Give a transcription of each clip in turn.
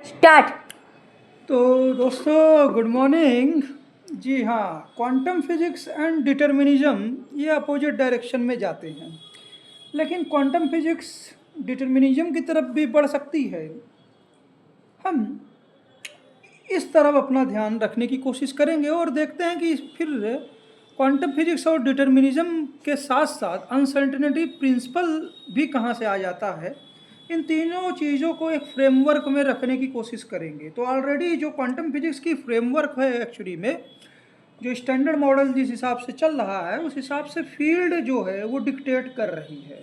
Start. तो दोस्तों good morning. जी हाँ, क्वांटम फिजिक्स एंड डिटर्मिनिज्म ये अपोजिट डायरेक्शन में जाते हैं, लेकिन क्वांटम फिजिक्स डिटर्मिनिज्म की तरफ भी बढ़ सकती है। हम इस तरफ अपना ध्यान रखने की कोशिश करेंगे और देखते हैं कि फिर क्वांटम फिजिक्स और डिटर्मिनिज्म के साथ साथ अनसर्टेनिटी प्रिंसिपल भी कहाँ से आ जाता है। इन तीनों चीज़ों को एक फ्रेमवर्क में रखने की कोशिश करेंगे। तो ऑलरेडी जो क्वांटम फिजिक्स की फ्रेमवर्क है, एक्चुअली में जो स्टैंडर्ड मॉडल जिस हिसाब से चल रहा है उस हिसाब से फील्ड जो है वो डिक्टेट कर रही है।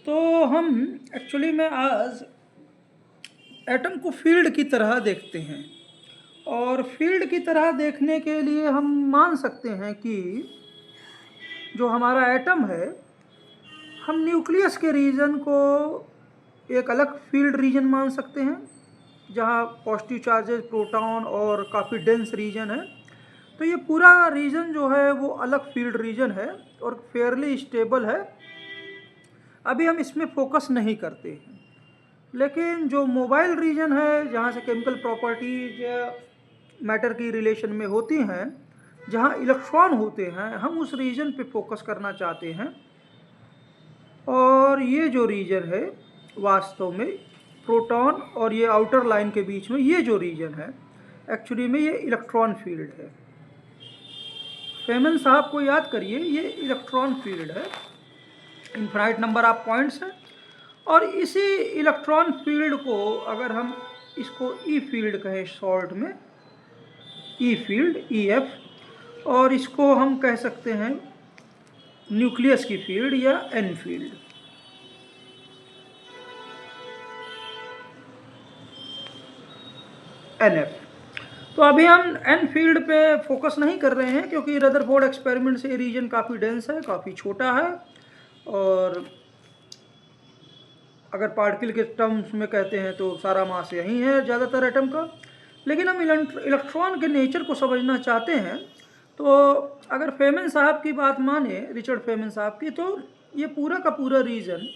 तो हम एक्चुअली में आज एटम को फील्ड की तरह देखते हैं, और फील्ड की तरह देखने के लिए हम मान सकते हैं कि जो हमारा एटम है, हम न्यूक्लियस के रीजन को एक अलग फील्ड रीजन मान सकते हैं, जहाँ पॉजिटिव चार्जेस, प्रोटॉन और काफ़ी डेंस रीजन है। तो ये पूरा रीजन जो है वो अलग फील्ड रीजन है और फेयरली स्टेबल है। अभी हम इसमें फोकस नहीं करते हैं, लेकिन जो मोबाइल रीजन है, जहाँ से केमिकल प्रॉपर्टीज या मैटर की रिलेशन में होती हैं, जहाँ इलेक्ट्रॉन होते हैं, हम उस रीजन पे फोकस करना चाहते हैं। और ये जो रीजन है वास्तव में प्रोटॉन और ये आउटर लाइन के बीच में ये जो रीजन है, एक्चुअली में ये इलेक्ट्रॉन फील्ड है। फेमन साहब को याद करिए, ये इलेक्ट्रॉन फील्ड है, इनफाइनाइट नंबर ऑफ पॉइंट्स हैं। और इसी इलेक्ट्रॉन फील्ड को अगर हम इसको ई फील्ड कहें शॉर्ट में, ई फील्ड, ई एफ, और इसको हम कह सकते हैं न्यूक्लियस की फील्ड या एन फील्ड। N F. तो अभी हम एन फील्ड पे फोकस नहीं कर रहे हैं, क्योंकि रदरफोर्ड एक्सपेरिमेंट से ये रीजन काफ़ी डेंस है, काफ़ी छोटा है, और अगर पार्टिकल के टर्म्स में कहते हैं तो सारा मास यही है ज़्यादातर एटम का। लेकिन हम इलेक्ट्रॉन के नेचर को समझना चाहते हैं, तो अगर फेमन साहब की बात माने, रिचर्ड फेमन साहब की, तो ये पूरा का पूरा रीजन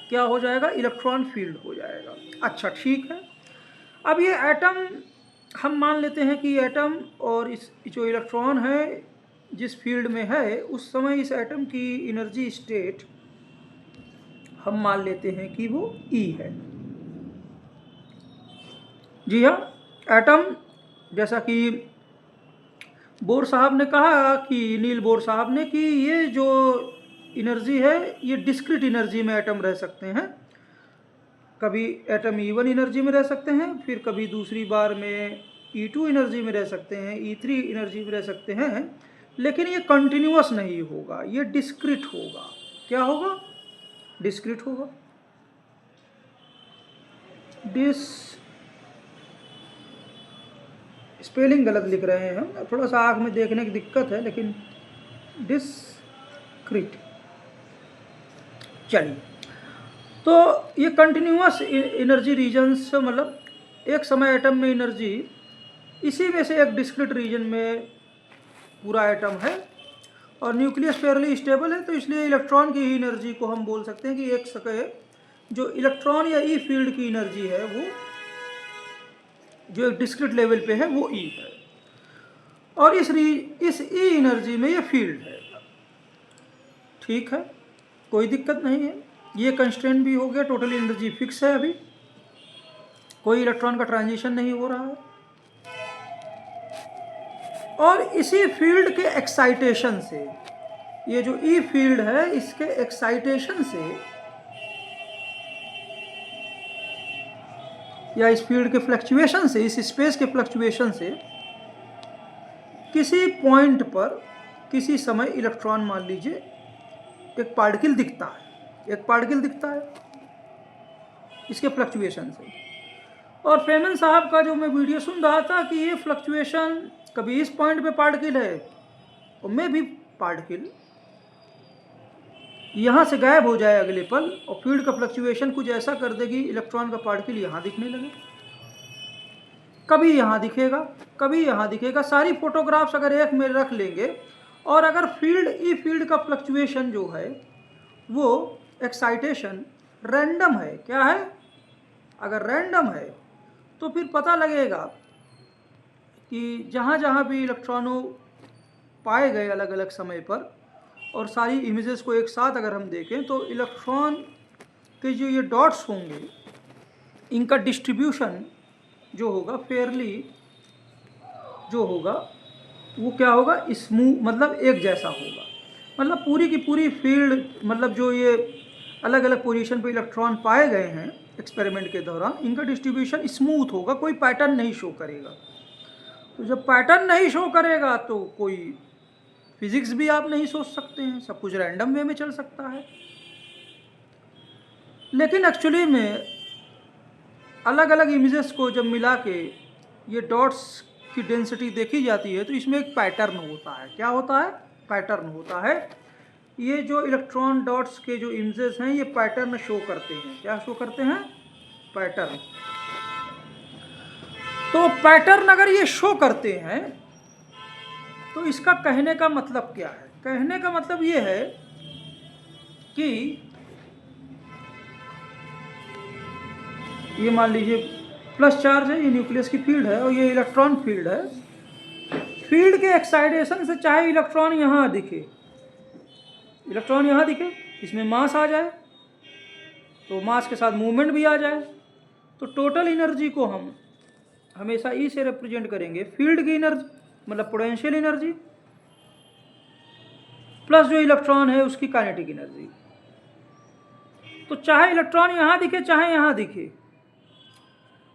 क्या हो जाएगा, इलेक्ट्रॉन फील्ड हो जाएगा। अच्छा, ठीक है। अब ये एटम हम मान लेते हैं कि एटम और इस जो इलेक्ट्रॉन है जिस फील्ड में है, उस समय इस एटम की एनर्जी स्टेट हम मान लेते हैं कि वो E है। जी हाँ, एटम, जैसा कि बोर साहब ने कहा, कि नील बोर साहब ने, कि ये जो एनर्जी है ये डिस्क्रीट एनर्जी में एटम रह सकते हैं। कभी एटम E1 एनर्जी में रह सकते हैं, फिर कभी दूसरी बार में E2 एनर्जी में रह सकते हैं, E3 एनर्जी में रह सकते हैं, लेकिन ये कंटिन्यूअस नहीं होगा, ये डिस्क्रीट होगा। क्या होगा? डिस्क्रीट होगा। स्पेलिंग गलत लिख रहे हैं हम, थोड़ा सा आँख में देखने की दिक्कत है, लेकिन डिस्क्रीट। चलिए, तो ये कंटिन्यूअस एनर्जी रीजन्स, मतलब एक समय एटम में एनर्जी, इसी में से एक डिस्क्रीट रीजन में पूरा एटम है, और न्यूक्लियस फेयरली स्टेबल है। तो इसलिए इलेक्ट्रॉन की एनर्जी को हम बोल सकते हैं कि एक सके जो इलेक्ट्रॉन या ई फील्ड की एनर्जी है, वो जो एक डिस्क्रीट लेवल पे है वो ई है, और इस ई एनर्जी में ये फील्ड है। ठीक है, कोई दिक्कत नहीं है, ये कंस्ट्रेंट भी हो गया, टोटल एनर्जी फिक्स है, अभी कोई इलेक्ट्रॉन का ट्रांजिशन नहीं हो रहा है। और इसी फील्ड के एक्साइटेशन से, ये जो ई फील्ड है इसके एक्साइटेशन से, या इस फील्ड के फ्लक्चुएशन से, इस स्पेस के फ्लक्चुएशन से, किसी पॉइंट पर किसी समय इलेक्ट्रॉन, मान लीजिए एक पार्टिकल दिखता है, एक पार्टिकल दिखता है इसके फ्लक्चुएशन से। और फेमन साहब का जो मैं वीडियो सुन रहा था कि ये फ्लक्चुएशन कभी इस पॉइंट पे पार्टिकल है, और मे भी पार्टिकल यहाँ से गायब हो जाए अगले पल, और फील्ड का फ्लक्चुएशन कुछ ऐसा कर देगी, इलेक्ट्रॉन का पार्टिकल यहाँ दिखने लगे, कभी यहाँ दिखेगा, कभी यहाँ दिखेगा। सारी फोटोग्राफ्स अगर एक में रख लेंगे, और अगर फील्ड, ई फील्ड का फ्लक्चुएशन जो है वो एक्साइटेशन रैंडम है, क्या है, अगर रैंडम है तो फिर पता लगेगा कि जहाँ जहाँ भी इलेक्ट्रॉनों पाए गए अलग अलग समय पर, और सारी इमेजेस को एक साथ अगर हम देखें, तो इलेक्ट्रॉन के जो ये डॉट्स होंगे इनका डिस्ट्रीब्यूशन जो होगा फेयरली जो होगा वो क्या होगा, स्मूथ, मतलब एक जैसा होगा। मतलब पूरी की पूरी फील्ड, मतलब जो ये अलग अलग पोजीशन पे इलेक्ट्रॉन पाए गए हैं एक्सपेरिमेंट के दौरान, इनका डिस्ट्रीब्यूशन स्मूथ होगा, कोई पैटर्न नहीं शो करेगा। तो जब पैटर्न नहीं शो करेगा तो कोई फिजिक्स भी आप नहीं सोच सकते हैं, सब कुछ रैंडम वे में चल सकता है। लेकिन एक्चुअली में अलग अलग इमेजेस को जब मिला के ये डॉट्स की डेंसिटी देखी जाती है तो इसमें एक पैटर्न होता है। क्या होता है? पैटर्न होता है। ये जो इलेक्ट्रॉन डॉट्स के जो इमेजेस हैं ये पैटर्न शो करते हैं। क्या शो करते हैं? पैटर्न। तो पैटर्न अगर ये शो करते हैं तो इसका कहने का मतलब क्या है? कहने का मतलब ये है कि ये मान लीजिए प्लस चार्ज है, ये न्यूक्लियस की फील्ड है और ये इलेक्ट्रॉन फील्ड है। फील्ड के एक्साइटेशन से चाहे इलेक्ट्रॉन यहाँ दिखे, इलेक्ट्रॉन यहाँ दिखे, इसमें मास आ जाए तो मास के साथ मूवमेंट भी आ जाए, तो टोटल एनर्जी को हम हमेशा ई से रिप्रेजेंट करेंगे। फील्ड की एनर्जी मतलब पोटेंशियल एनर्जी प्लस जो इलेक्ट्रॉन है उसकी काइनेटिक एनर्जी। तो चाहे इलेक्ट्रॉन यहाँ दिखे चाहे यहाँ दिखे,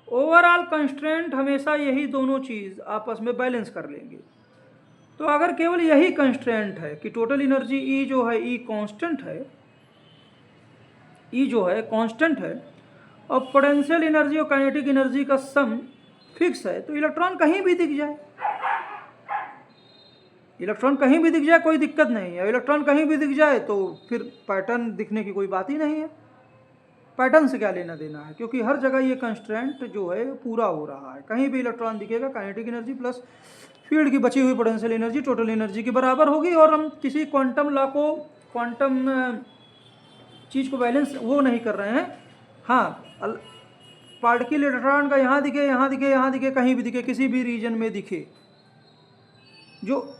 ओवरऑल कंस्ट्रेंट हमेशा यही दोनों चीज़ आपस में बैलेंस कर लेंगे। तो अगर केवल यही कंस्ट्रेंट है कि टोटल एनर्जी ई जो है, ई कांस्टेंट है, ई जो है कांस्टेंट है, और पोटेंशियल एनर्जी और काइनेटिक एनर्जी का सम फिक्स है, तो इलेक्ट्रॉन कहीं भी दिख जाए, इलेक्ट्रॉन कहीं भी दिख जाए कोई दिक्कत नहीं है। इलेक्ट्रॉन कहीं भी दिख जाए तो फिर पैटर्न दिखने की कोई बात ही नहीं है। पैटर्न से क्या लेना देना है, क्योंकि हर जगह ये कंस्ट्रेंट जो है पूरा हो रहा है। कहीं भी इलेक्ट्रॉन दिखेगा, काइनेटिक एनर्जी प्लस फील्ड की बची हुई पोटेंशियल एनर्जी टोटल एनर्जी के बराबर होगी। और हम किसी क्वांटम लॉ को, क्वांटम चीज़ को बैलेंस वो नहीं कर रहे हैं। हाँ, पार्टिकल इलेक्ट्रॉन का यहाँ दिखे, यहाँ दिखे, यहाँ दिखे, कहीं भी दिखे, किसी भी रीजन में दिखे, जो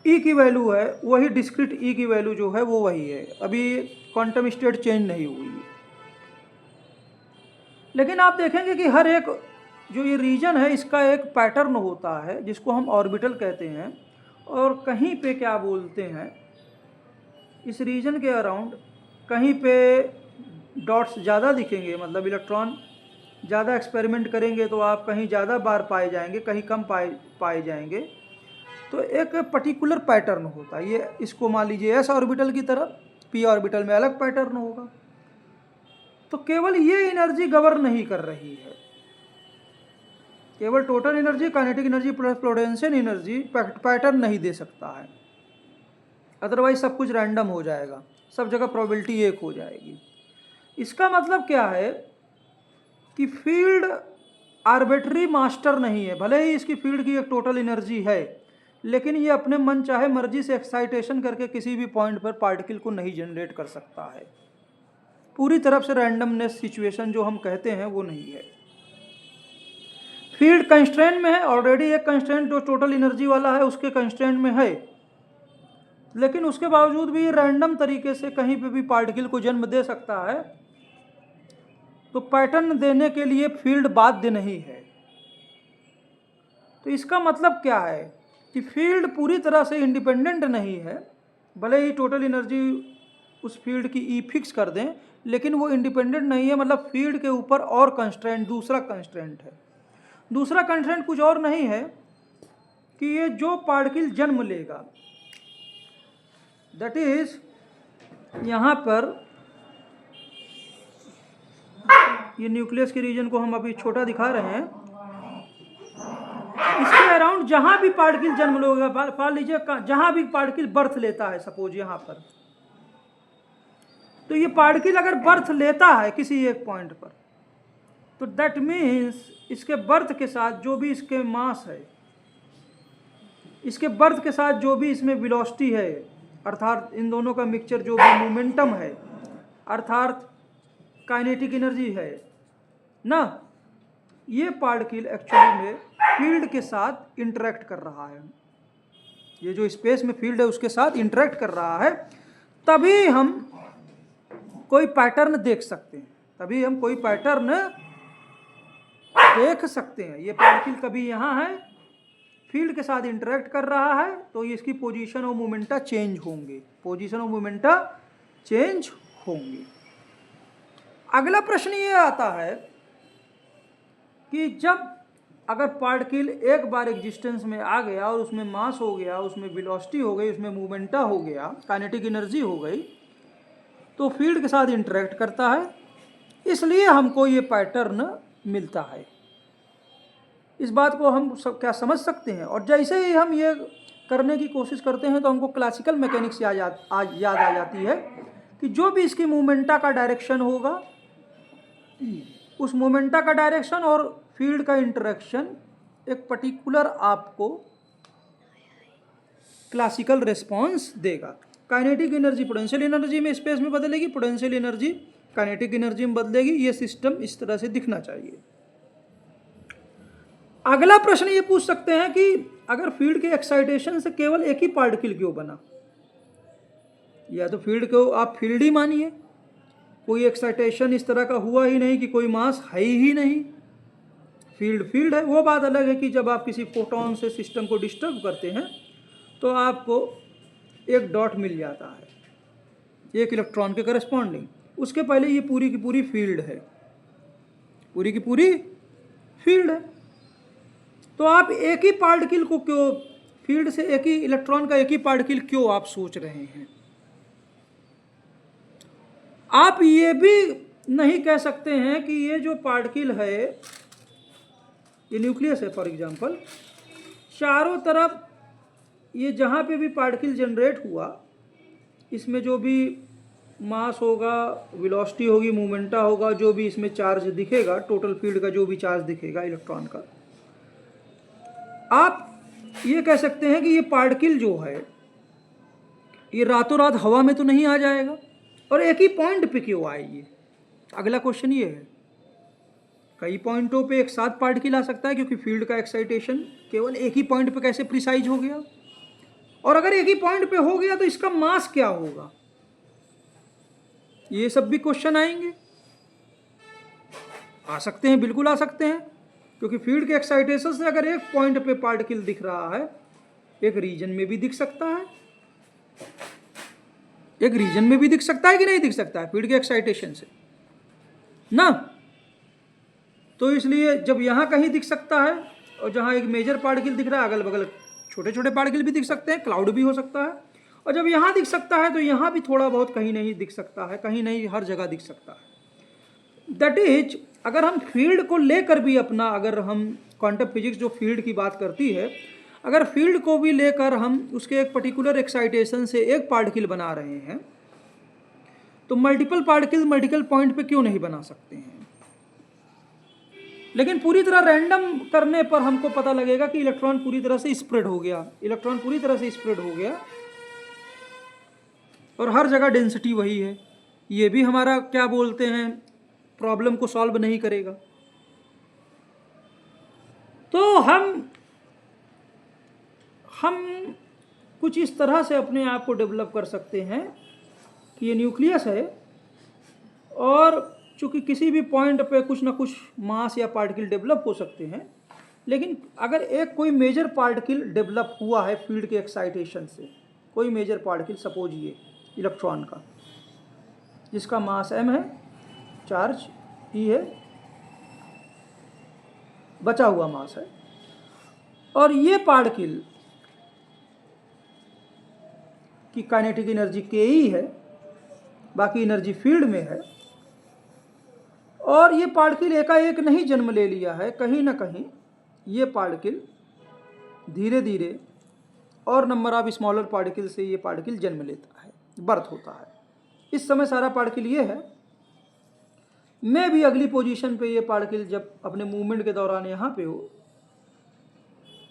ई की वैल्यू है वही डिस्क्रीट ई की वैल्यू जो है वो वही है। अभी क्वांटम स्टेट चेंज नहीं हुई। लेकिन आप देखेंगे कि हर एक जो ये रीजन है इसका एक पैटर्न होता है जिसको हम ऑर्बिटल कहते हैं। और कहीं पे क्या बोलते हैं, इस रीजन के अराउंड कहीं पे डॉट्स ज़्यादा दिखेंगे, मतलब इलेक्ट्रॉन ज़्यादा एक्सपेरिमेंट करेंगे तो आप कहीं ज़्यादा बार पाए जाएंगे, कहीं कम पाए जाएंगे। तो एक पर्टिकुलर पैटर्न होता है। ये इसको मान लीजिए एस ऑर्बिटल की तरह, पी ऑर्बिटल में अलग पैटर्न होगा। तो केवल ये एनर्जी गवर्न नहीं कर रही है, केवल total energy, kinetic energy plus potential energy pattern नहीं दे सकता है, अदरवाइज सब कुछ रैंडम हो जाएगा, सब जगह प्रोबेबिलिटी एक हो जाएगी। इसका मतलब क्या है कि फील्ड आर्बिट्री मास्टर नहीं है। भले ही इसकी फील्ड की एक टोटल एनर्जी है, लेकिन ये अपने मन चाहे मर्जी से एक्साइटेशन करके किसी भी पॉइंट पर पार्टिकल को नहीं जनरेट कर सकता है। पूरी तरफ से रैंडमनेस सिचुएशन जो हम कहते हैं वो नहीं है। फील्ड कंस्ट्रेंट में है, ऑलरेडी एक कंस्ट्रेंट जो टोटल एनर्जी वाला है उसके कंस्ट्रेंट में है, लेकिन उसके बावजूद भी रैंडम तरीके से कहीं पे भी पार्टिकल को जन्म दे सकता है। तो पैटर्न देने के लिए फील्ड बाध्य नहीं है। तो इसका मतलब क्या है कि फील्ड पूरी तरह से इंडिपेंडेंट नहीं है। भले ही टोटल एनर्जी उस फील्ड की ई फिक्स कर दें, लेकिन वो इंडिपेंडेंट नहीं है। मतलब फील्ड के ऊपर और कंस्ट्रेंट, दूसरा कंस्ट्रेंट है। दूसरा कंस्ट्रेंट कुछ और नहीं है कि ये जो पार्टिकल जन्म लेगा, दैट इज यहाँ पर ये न्यूक्लियस के रीजन को हम अभी छोटा दिखा रहे हैं, इसके अराउंड जहाँ भी पार्टिकल जन्म लेगा, मान लीजिए जहाँ भी पार्टिकल बर्थ लेता है, सपोज यहाँ पर, तो ये पार्टिकल अगर बर्थ लेता है किसी एक पॉइंट पर, तो दैट मीन्स इसके बर्थ के साथ जो भी इसके मास है, इसके बर्थ के साथ जो भी इसमें वेलोसिटी है, अर्थात इन दोनों का मिक्सचर जो भी मोमेंटम है, अर्थात काइनेटिक एनर्जी है ना, ये पार्टिकल एक्चुअली में फील्ड के साथ इंटरेक्ट कर रहा है, ये जो स्पेस में फील्ड है उसके साथ इंटरेक्ट कर रहा है, तभी हम कोई पैटर्न देख सकते हैं, तभी हम कोई पैटर्न देख सकते हैं। ये पार्टिकल कभी यहाँ है, फील्ड के साथ इंटरेक्ट कर रहा है, तो इसकी पोजीशन और मोमेंटा चेंज होंगे, पोजीशन और मोमेंटा चेंज होंगे। अगला प्रश्न ये आता है कि जब अगर पार्टिकल एक बार एग्जिस्टेंस में आ गया और उसमें मास हो गया, उसमें वेलोसिटी हो गई, उसमें मोमेंटा हो गया, काइनेटिक एनर्जी हो गई, तो फील्ड के साथ इंटरेक्ट करता है, इसलिए हमको ये पैटर्न मिलता है। इस बात को हम सब क्या समझ सकते हैं। और जैसे ही हम ये करने की कोशिश करते हैं तो हमको क्लासिकल मैकेनिक्स याद आ जाती है कि जो भी इसकी मोमेंटा का डायरेक्शन होगा, उस मोमेंटा का डायरेक्शन और फील्ड का इंटरेक्शन एक पर्टिकुलर आपको क्लासिकल रिस्पॉन्स देगा। काइनेटिक एनर्जी पोटेंशियल एनर्जी में स्पेस में बदलेगी, पोटेंशियल एनर्जी काइनेटिक एनर्जी में बदलेगी। ये सिस्टम इस तरह से दिखना चाहिए। अगला प्रश्न ये पूछ सकते हैं कि अगर फील्ड के एक्साइटेशन से केवल एक ही पार्टिकल क्यों बना? या तो फील्ड को आप फील्ड ही मानिए, कोई एक्साइटेशन इस तरह का हुआ ही नहीं कि कोई मास है ही नहीं, फील्ड फील्ड है। वो बात अलग है कि जब आप किसी फोटोन से सिस्टम को डिस्टर्ब करते हैं तो आपको एक डॉट मिल जाता है एक इलेक्ट्रॉन के करस्पॉन्डिंग, उसके पहले ये पूरी की पूरी फील्ड है, पूरी की पूरी फील्ड है। तो आप एक ही पार्टिकल को क्यों, फील्ड से एक ही इलेक्ट्रॉन का एक ही पार्टिकल क्यों आप सोच रहे हैं? आप ये भी नहीं कह सकते हैं कि ये जो पार्टिकल है, ये न्यूक्लियस है फॉर एग्जांपल, चारों तरफ ये जहाँ पे भी पार्टिकल जनरेट हुआ, इसमें जो भी मास होगा, वेलोसिटी होगी, मोमेंटा होगा, जो भी इसमें चार्ज दिखेगा, टोटल फील्ड का जो भी चार्ज दिखेगा इलेक्ट्रॉन का, आप ये कह सकते हैं कि ये पार्टिकल जो है ये रातों रात हवा में तो नहीं आ जाएगा, और एक ही पॉइंट पे क्यों आए? ये अगला क्वेश्चन ये है। कई पॉइंटों पे एक साथ पार्टिकल आ सकता है, क्योंकि फील्ड का एक्साइटेशन केवल एक ही पॉइंट पे कैसे प्रिसाइज हो गया? और अगर एक ही पॉइंट पे हो गया तो इसका मास क्या होगा? ये सब भी क्वेश्चन आएंगे। आ सकते हैं, बिल्कुल आ सकते हैं, क्योंकि फील्ड के एक्साइटेशन से अगर एक पॉइंट पे पार्टिकल दिख रहा है, एक रीजन में भी दिख सकता है, एक रीजन में भी दिख सकता है कि नहीं दिख सकता है फील्ड के एक्साइटेशन से ना। तो इसलिए जब यहाँ कहीं दिख सकता है और जहाँ एक मेजर पार्टिकल दिख रहा है, अगल बगल छोटे छोटे पार्टिकल भी दिख सकते हैं, क्लाउड भी हो सकता है, और जब यहाँ दिख सकता है तो यहाँ भी थोड़ा बहुत कहीं नहीं दिख सकता है, कहीं नहीं हर जगह दिख सकता है। दैट इज, अगर हम फील्ड को लेकर भी अपना, अगर हम क्वांटम फिजिक्स जो फील्ड की बात करती है, अगर फील्ड को भी लेकर हम उसके एक पर्टिकुलर एक्साइटेशन से एक पार्टिकल बना रहे हैं, तो मल्टीपल पार्टिकल मल्टीपल पॉइंट पे क्यों नहीं बना सकते हैं? लेकिन पूरी तरह रैंडम करने पर हमको पता लगेगा कि इलेक्ट्रॉन पूरी तरह से स्प्रेड हो गया, इलेक्ट्रॉन पूरी तरह से स्प्रेड हो गया और हर जगह डेंसिटी वही है। ये भी हमारा क्या बोलते हैं, प्रॉब्लम को सॉल्व नहीं करेगा। तो हम कुछ इस तरह से अपने आप को डेवलप कर सकते हैं कि ये न्यूक्लियस है, और चूंकि किसी भी पॉइंट पे कुछ ना कुछ मास या पार्टिकल डेवलप हो सकते हैं, लेकिन अगर एक कोई मेजर पार्टिकल डेवलप हुआ है फील्ड के एक्साइटेशन से, कोई मेजर पार्टिकल, सपोज ये इलेक्ट्रॉन का, जिसका मास m है, चार्ज E है, बचा हुआ मास है, और ये पार्टिकल की काइनेटिक एनर्जी ke है, बाकी एनर्जी फील्ड में है, और ये पार्टिकल एकाएक नहीं जन्म ले लिया है, कहीं ना कहीं ये पार्टिकल धीरे धीरे और नंबर ऑफ स्मॉलर पार्टिकल से ये पार्टिकल जन्म लेता है, बर्थ होता है। इस समय सारा पार्टिकल ये है, मैं भी अगली पोजीशन पे ये पार्टिकल जब अपने मूवमेंट के दौरान यहाँ पे हो,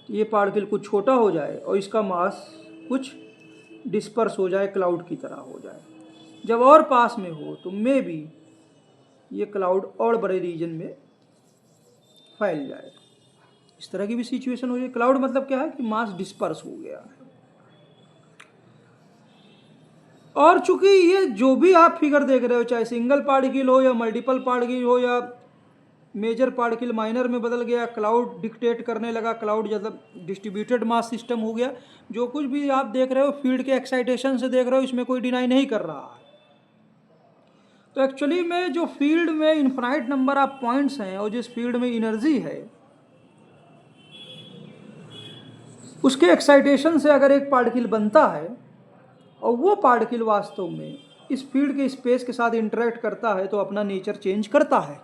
ये पार्टिकल कुछ छोटा हो जाए और इसका मास कुछ डिस्पर्स हो जाए, क्लाउड की तरह हो जाए। जब और पास में हो तो मे भी ये क्लाउड और बड़े रीजन में फैल जाए। इस तरह की भी सिचुएशन हो जाए। क्लाउड मतलब क्या है कि मास डिस्पर्स हो गया है। और चूंकि ये जो भी आप फिगर देख रहे हो, चाहे सिंगल पार्टिकल हो या मल्टीपल पार्टिकल हो या मेजर पार्टिकल माइनर में बदल गया, क्लाउड डिक्टेट करने लगा, क्लाउड मतलब डिस्ट्रीब्यूटेड मास सिस्टम हो गया, जो कुछ भी आप देख रहे हो फील्ड के एक्साइटेशन से देख रहे हो, इसमें कोई डिनाई नहीं कर रहा है। तो एक्चुअली में जो फील्ड में इन्फिनाइट नंबर ऑफ पॉइंट्स हैं और जिस फील्ड में एनर्जी है, उसके एक्साइटेशन से अगर एक पार्टिकल बनता है और वो पार्टिकल वास्तव में इस फील्ड के स्पेस के साथ इंटरेक्ट करता है तो अपना नेचर चेंज करता है।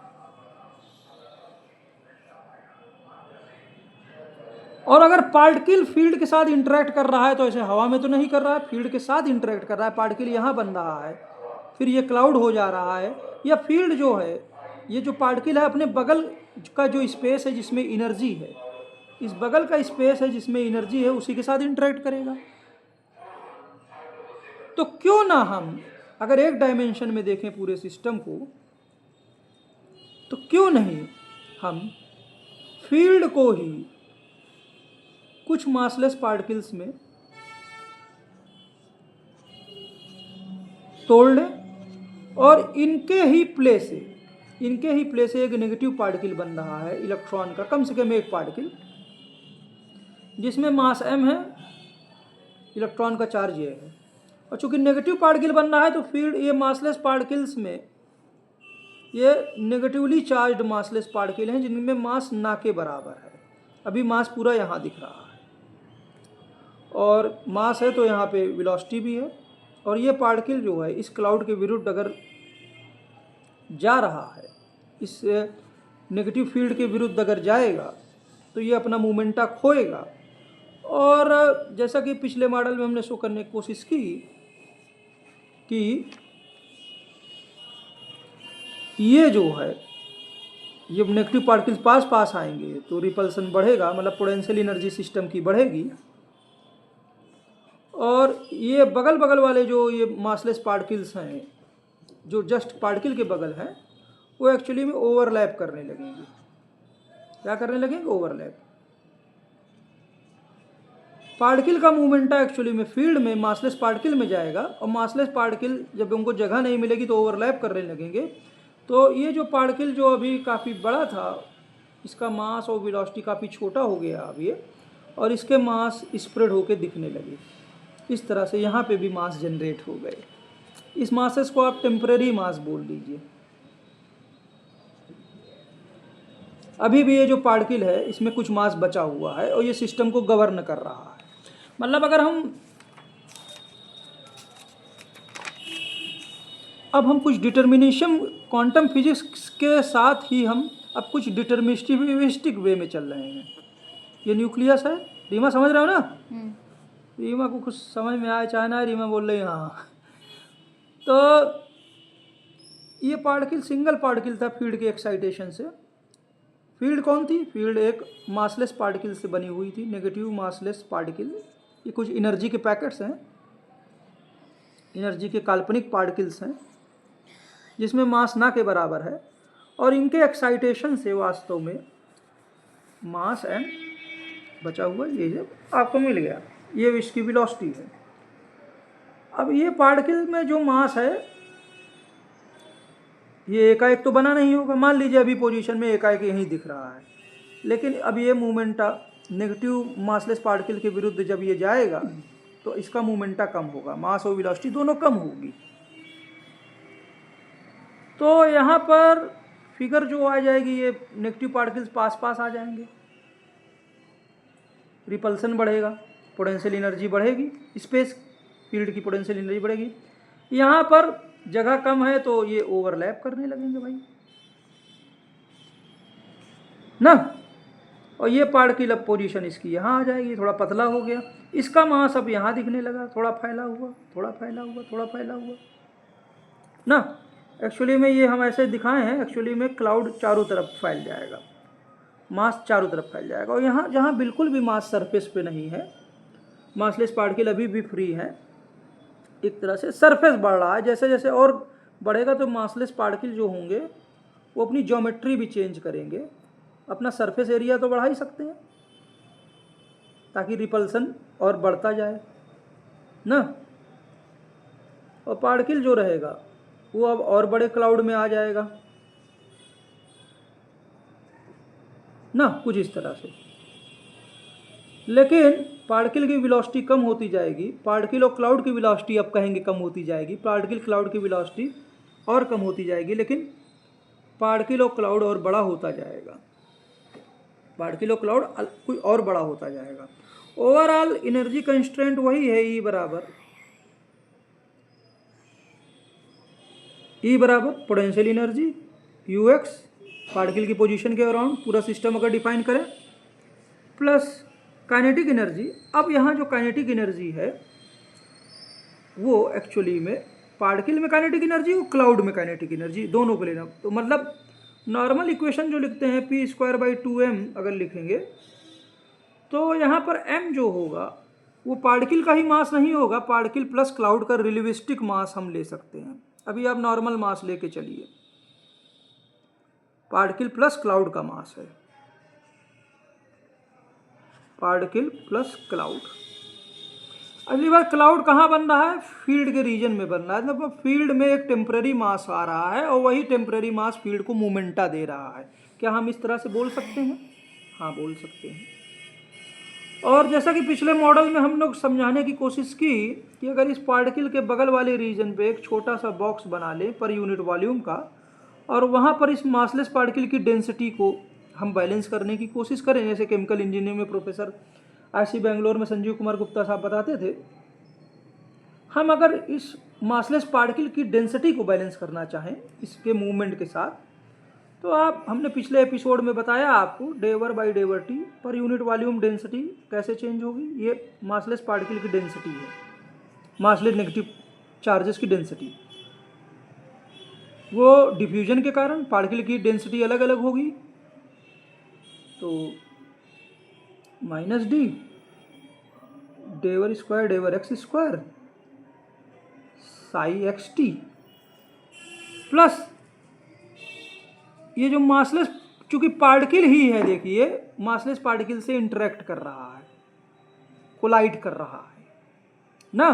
और अगर पार्टिकल फील्ड के साथ इंटरेक्ट कर रहा है तो ऐसे हवा में तो नहीं कर रहा है, फील्ड के साथ इंटरेक्ट कर रहा है, पार्टिकल यहाँ बन रहा है, फिर ये क्लाउड हो जा रहा है, या फील्ड जो है, ये जो पार्टिकल है अपने बगल का जो स्पेस है जिसमें एनर्जी है, इस बगल का स्पेस है जिसमें एनर्जी है, उसी के साथ इंटरेक्ट करेगा। तो क्यों ना हम अगर एक डायमेंशन में देखें पूरे सिस्टम को, तो क्यों नहीं हम फील्ड को ही कुछ मासलेस पार्टिकल्स में तोड़ लें और इनके ही प्लेस से एक नेगेटिव पार्टिकल बन रहा है इलेक्ट्रॉन का, कम से कम एक पार्टिकल जिसमें मास m है, इलेक्ट्रॉन का चार्ज ये है, और चूंकि नेगेटिव पार्टिकल बन रहा है तो फील्ड ये मासलेस पार्टिकल्स में ये नेगेटिवली चार्ज्ड मासलेस पार्टिकल हैं जिनमें मास ना के बराबर है। अभी मास पूरा यहाँ दिख रहा है और मास है तो यहाँ पे वेलोसिटी भी है, और ये पार्टिकल जो है इस क्लाउड के विरुद्ध अगर जा रहा है, इस नेगेटिव फील्ड के विरुद्ध अगर जाएगा तो ये अपना मोमेंटा खोएगा। और जैसा कि पिछले मॉडल में हमने शो करने की कोशिश की कि ये जो है, ये नेगेटिव पार्टिकल्स पास आएंगे तो रिपल्सन बढ़ेगा, मतलब पोटेंशियल एनर्जी सिस्टम की बढ़ेगी, और ये बगल वाले जो ये मासलेस पार्टिकल्स हैं जो जस्ट पार्टिकल के बगल हैं, वो एक्चुअली में ओवरलैप करने लगेंगे। क्या करने लगेंगे? ओवरलैप। पार्टिकल का मूवमेंट एक्चुअली में फील्ड में मासलेस पार्टिकल में जाएगा, और मासलेस पार्टिकल जब उनको जगह नहीं मिलेगी तो ओवरलैप करने लगेंगे। तो ये जो पार्टिकल जो अभी काफ़ी बड़ा था, इसका मास और वेलोसिटी काफ़ी छोटा हो गया अब ये, और इसके मास स्प्रेड होके दिखने लगे। इस तरह से यहाँ पे भी मास जनरेट हो गए। इस मासेस को आप टेम्परेरी मास बोल दीजिए। अभी भी ये जो पार्टिकल है इसमें कुछ मास बचा हुआ है और ये सिस्टम को गवर्न कर रहा है। मतलब अगर हम कुछ डिटर्मिनेशन क्वांटम फिजिक्स के साथ ही हम अब कुछ डिटर्मिनिस्टिक वे में चल रहे हैं। ये न्यूक्लियस है, रीमा समझ रहे हो ना? रीमा को कुछ समझ में आया चाहे ना, रीमा बोल रही हाँ। तो ये पार्टिकल सिंगल पार्टिकल था फील्ड के एक्साइटेशन से। फील्ड कौन थी? फील्ड एक मासलेस पार्टिकल से बनी हुई थी, नेगेटिव मासलेस पार्टिकल। ये कुछ एनर्जी के पैकेट्स हैं, एनर्जी के काल्पनिक पार्टिकल्स हैं जिसमें मास ना के बराबर है, और इनके एक्साइटेशन से वास्तव में मास m बचा हुआ ये जब आपको मिल गया, ये इसकी वेलोसिटी है। अब ये पार्टिकल में जो मास है ये एकाएक तो बना नहीं होगा। मान लीजिए अभी पोजीशन में एकाएक यहीं दिख रहा है, लेकिन अब ये मूवमेंटा नेगेटिव मासलेस पार्टिकल के विरुद्ध जब ये जाएगा तो इसका मूवमेंटा कम होगा, मास और वेलोसिटी दोनों कम होगी। तो यहाँ पर फिगर जो आ जाएगी, ये नेगेटिव पार्टिकल्स पास आ जाएंगे, रिपल्सन बढ़ेगा, पोटेंशियल एनर्जी बढ़ेगी, स्पेस फील्ड की पोटेंशियल एनर्जी बढ़ेगी। यहाँ पर जगह कम है तो ये ओवरलैप करने लगेंगे भाई ना। और ये पार्टिकल अब पोजीशन इसकी यहाँ आ जाएगी, थोड़ा पतला हो गया, इसका मास अब यहाँ दिखने लगा, थोड़ा फैला हुआ, थोड़ा फैला हुआ, थोड़ा फैला हुआ ना। एक्चुअली में ये हम ऐसे दिखाए हैं, एक्चुअली में क्लाउड चारों तरफ फैल जाएगा, मास चारों तरफ फैल जाएगा। और यहाँ जहाँ बिल्कुल भी मास सरफेस पे नहीं है, मासलेस पार्टिकल अभी भी फ्री है, एक तरह से सरफेस बढ़ रहा है। जैसे जैसे और बढ़ेगा तो मासलेस पार्टिकल जो होंगे वो अपनी ज्योमेट्री भी चेंज करेंगे, अपना सरफेस एरिया तो बढ़ा ही सकते हैं ताकि रिपल्सन और बढ़ता जाए ना। और पार्टिकल जो रहेगा वो अब और बड़े क्लाउड में आ जाएगा ना, कुछ इस तरह से। लेकिन पार्टिकल की वेलोसिटी कम होती जाएगी, पार्टिकल और क्लाउड की वेलोसिटी अब कहेंगे कम होती जाएगी, पार्टिकल क्लाउड की वेलोसिटी और कम होती जाएगी, लेकिन पार्टिकल और क्लाउड और बड़ा होता जाएगा, पार्टिकल और क्लाउड कोई और बड़ा होता जाएगा। ओवरऑल एनर्जी कंस्ट्रेंट वही है, ई बराबर पोटेंशियल एनर्जी ux पार्टिकल की पोजीशन के अराउंड पूरा सिस्टम अगर डिफाइन करें, प्लस काइनेटिक एनर्जी। अब यहाँ जो काइनेटिक एनर्जी है वो एक्चुअली में पार्टिकल में काइनेटिक एनर्जी और क्लाउड में काइनेटिक एनर्जी दोनों को लेना। तो मतलब नॉर्मल इक्वेशन जो लिखते हैं p²/2m अगर लिखेंगे तो यहाँ पर m जो होगा वो पार्टिकल का ही मास नहीं होगा, पार्टिकल प्लस क्लाउड का रिलेटिविस्टिक मास हम ले सकते हैं। अभी आप नॉर्मल मास लेके चलिए, पार्टिकल प्लस क्लाउड का मास है, पार्टिकल प्लस क्लाउड। अगली बार क्लाउड कहाँ बन रहा है, फील्ड के रीजन में बन रहा है, मतलब फील्ड में एक टेम्पररी मास आ रहा है और वही टेम्पररी मास फील्ड को मोमेंटा दे रहा है। क्या हम इस तरह से बोल सकते हैं? हाँ, बोल सकते हैं। और जैसा कि पिछले मॉडल में हम लोग समझाने की कोशिश की कि अगर इस पार्टिकल के बगल वाले रीजन पे एक छोटा सा बॉक्स बना लें पर यूनिट वॉल्यूम का, और वहाँ पर इस मासलेस पार्टिकल की डेंसिटी को हम बैलेंस करने की कोशिश करें, जैसे केमिकल इंजीनियरिंग में प्रोफेसर IC बेंगलोर में संजीव कुमार गुप्ता साहब बताते थे। हम अगर इस मासलेस पार्टिकल की डेंसिटी को बैलेंस करना चाहें इसके मूवमेंट के साथ, तो हमने पिछले एपिसोड में बताया आपको dV/dt पर यूनिट वॉल्यूम डेंसिटी कैसे चेंज होगी। ये मासलेस पार्टिकल की डेंसिटी है, मासलेस नेगेटिव चार्जेस की डेंसिटी। वो डिफ्यूजन के कारण पार्टिकल की डेंसिटी अलग अलग होगी, तो -d dV²/dVx² ψxt प्लस ये जो मासलेस, चूंकि पार्टिकल ही है, देखिए मासलेस पार्टिकल से इंटरेक्ट कर रहा है, कोलाइड कर रहा है ना,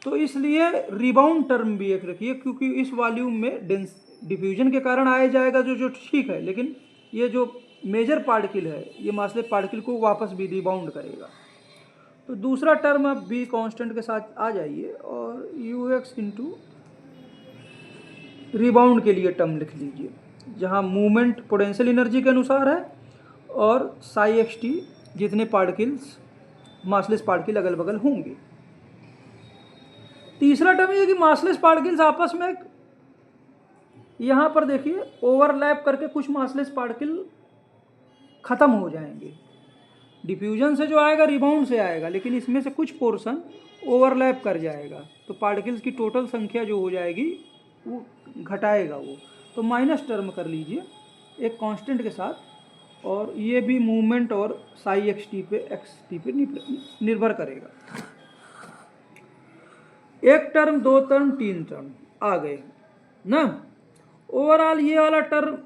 तो इसलिए रिबाउंड टर्म भी एक रखिए, क्योंकि इस वॉल्यूम में डिफ्यूजन के कारण आया जाएगा जो ठीक है, लेकिन ये जो मेजर पार्टिकल है ये मासलेस पार्टिकल को वापस भी रिबाउंड करेगा। तो दूसरा टर्म अब b कांस्टेंट के साथ आ जाइए और ux इंटू रिबाउंड के लिए टर्म लिख लीजिए, जहाँ मूवमेंट पोटेंशियल एनर्जी के अनुसार है और ψxt जितने पार्टिकल्स मासलेस पार्टिकल अगल बगल होंगे। तीसरा टर्म ये कि मासलेस पार्टिकल्स आपस में यहाँ पर देखिए ओवरलैप करके कुछ मासलेस पार्टिकल खत्म हो जाएंगे। डिफ्यूजन से जो आएगा रिबाउंड से आएगा, लेकिन इसमें से कुछ पोर्शन ओवरलैप कर जाएगा, तो पार्टिकल्स की टोटल संख्या जो हो जाएगी वो घटाएगा वो, तो माइनस टर्म कर लीजिए एक कांस्टेंट के साथ, और ये भी मूवमेंट और ψxt पे निर्भर करेगा। एक टर्म, दो टर्म, तीन टर्म आ गए ना। ओवरऑल ये वाला टर्म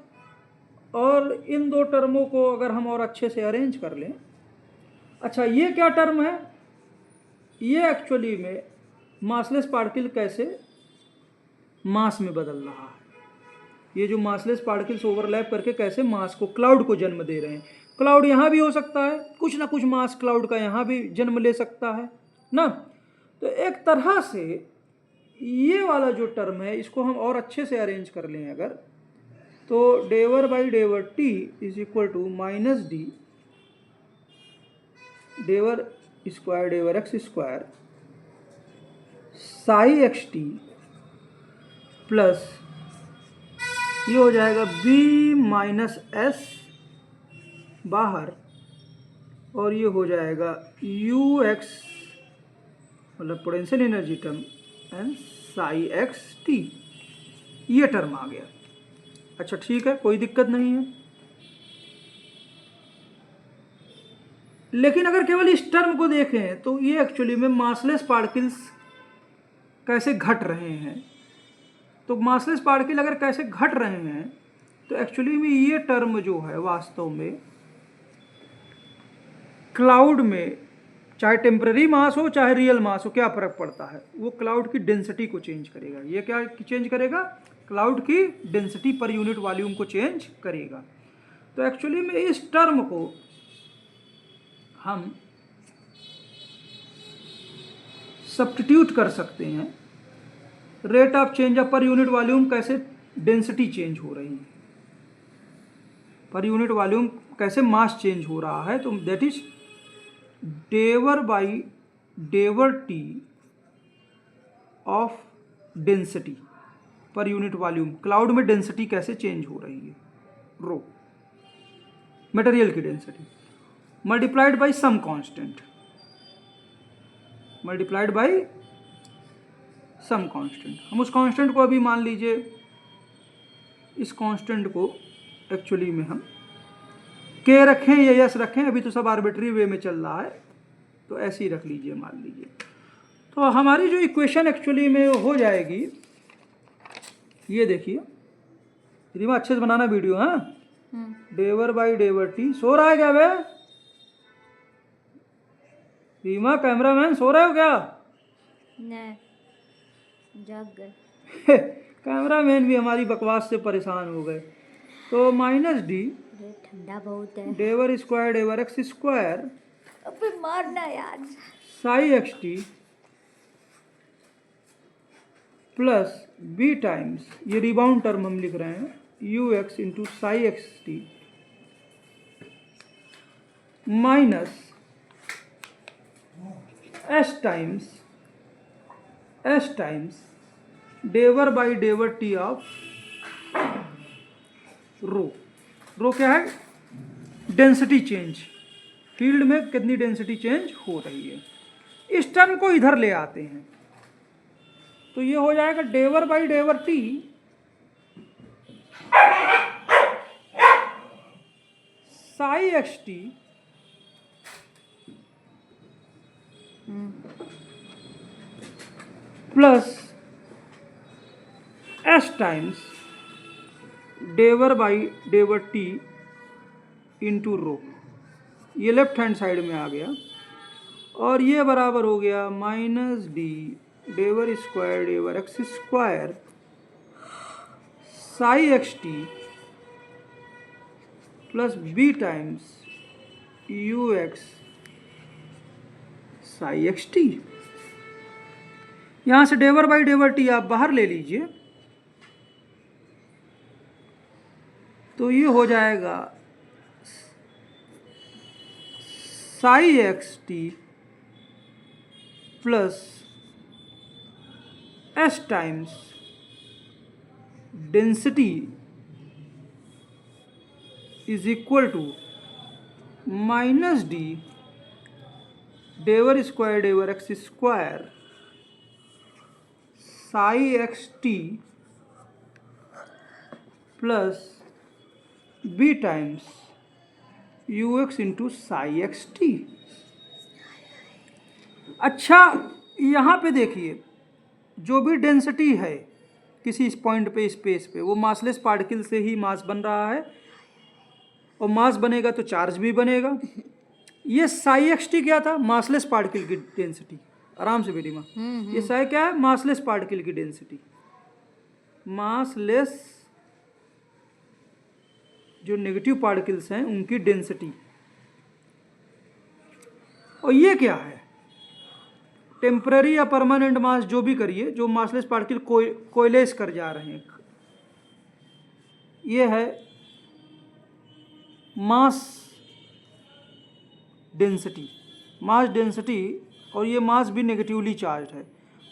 और इन दो टर्मों को अगर हम और अच्छे से अरेंज कर लें, अच्छा ये क्या टर्म है, ये एक्चुअली में मासलेस पार्टिकल कैसे मास में बदल रहा है, ये जो मासलेस पार्टिकल्स ओवरलैप करके कैसे मास को, क्लाउड को जन्म दे रहे हैं। क्लाउड यहाँ भी हो सकता है, कुछ ना कुछ मास क्लाउड का यहाँ भी जन्म ले सकता है ना। तो एक तरह से ये वाला जो टर्म है इसको हम और अच्छे से अरेंज कर लें अगर, तो dV/dT is equal to -d dV²/dVx² ψxt plus ये हो जाएगा b - s बाहर, और ये हो जाएगा ux मतलब potential energy term and ψxt, ये टर्म आ गया। अच्छा ठीक है, कोई दिक्कत नहीं है। लेकिन अगर केवल इस टर्म को देखें तो ये एक्चुअली में मासलेस पार्टिकल्स कैसे घट रहे हैं, तो मासलेस पार्टिकल अगर कैसे घट रहे हैं तो एक्चुअली में ये टर्म जो है वास्तव में क्लाउड में चाहे टेम्पररी मास हो चाहे रियल मास हो क्या फर्क पड़ता है, वो क्लाउड की डेंसिटी को चेंज करेगा। ये क्या चेंज करेगा? क्लाउड की डेंसिटी पर यूनिट वॉल्यूम को चेंज करेगा। तो एक्चुअली में इस टर्म को हम सब्स्टिट्यूट कर सकते हैं। रेट ऑफ चेंज ऑफ पर यूनिट वॉल्यूम, कैसे डेंसिटी चेंज हो रही है, पर यूनिट वॉल्यूम कैसे मास चेंज हो रहा है, तो that is del by del t of density per unit volume. Cloud में डेंसिटी कैसे चेंज हो रही है, रो मटेरियल की density, multiplied by some constant, multiplied by some constant. हम उस कांस्टेंट को अभी मान लीजिए, इस कांस्टेंट को एक्चुअली में हम के रखें या यस रखें, अभी तो सब आर्बिट्री वे में चल रहा है, तो ऐसे ही रख लीजिए, मान लीजिए। तो हमारी जो इक्वेशन एक्चुअली में हो जाएगी, ये देखिए रीमा, अच्छे से बनाना वीडियो। हाँ, डेवर बाई डेवर टी। सो रहा है क्या बे रीमा? कैमरामैन सो रहे हो क्या? नहीं, जाग गए। कैमरामैन भी हमारी बकवास से परेशान हो गए। तो माइनस डी ठंडा बहुत है। Del square del x square अबे मारना यार। Psi x t plus b times, ये रिबाउंड टर्म हम लिख रहे हैं, u x into psi x t minus s times del by del t of rho. Rho क्या है? डेंसिटी चेंज, फील्ड में कितनी डेंसिटी चेंज हो रही है। इस टर्म को इधर ले आते हैं, तो ये हो जाएगा del by del t psi x t plus s times del by del t into rho. ये लेफ्ट हैंड साइड में आ गया, और ये बराबर हो गया minus d del square del x square psi x t plus b times u x psi x t. यहाँ से डेवर बाई डेवर टी आप बाहर ले लीजिए, तो ये हो जाएगा psi x t plus s times density is equal to minus d del square del x square psi x t plus b times u x into psi x t. अच्छा, यहाँ पे देखिए, जो भी डेंसिटी है किसी पॉइंट पे space पे, वो मासलेस पार्टिकल से ही मास बन रहा है, और मास बनेगा तो चार्ज भी बनेगा। ये साई एक्स टी क्या था? मासलेस पार्टिकल की डेंसिटी। आराम से बेटी माँ, ये साई क्या है? मासलेस पार्टिकल की डेंसिटी, मासलेस जो नेगेटिव पार्टिकल्स हैं उनकी डेंसिटी। और ये क्या है? टेम्पररी या परमानेंट मास जो भी करिए, जो मासलेस पार्टिकल कोयलेस कर जा रहे हैं, ये है मास डेंसिटी। मास डेंसिटी, और ये मास भी नेगेटिवली चार्ज है।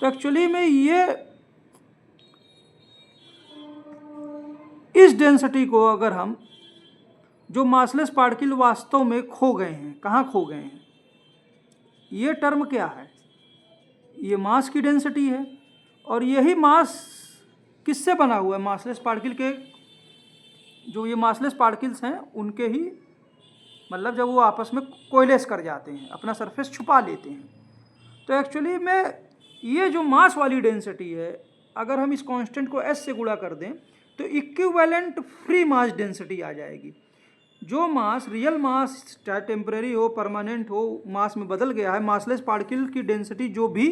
तो एक्चुअली में ये इस डेंसिटी को अगर हम, जो मासलेस पार्टिकल वास्तव में खो गए हैं, कहाँ खो गए हैं, ये टर्म क्या है? ये मास की डेंसिटी है, और यही मास किससे बना हुआ है? मासलेस पार्टिकल के, जो ये मासलेस पार्टिकल्स हैं उनके ही, मतलब जब वो आपस में कोयलेस कर जाते हैं, अपना सरफेस छुपा लेते हैं। तो एक्चुअली में ये जो मास वाली डेंसिटी है, अगर हम इस कांस्टेंट को एस से गुणा कर दें, तो इक्विवेलेंट फ्री मास डेंसिटी आ जाएगी। जो मास रियल मास चाहे टेम्परेरी हो परमानेंट हो मास में बदल गया है, मासलेस पार्टिकल की डेंसिटी जो भी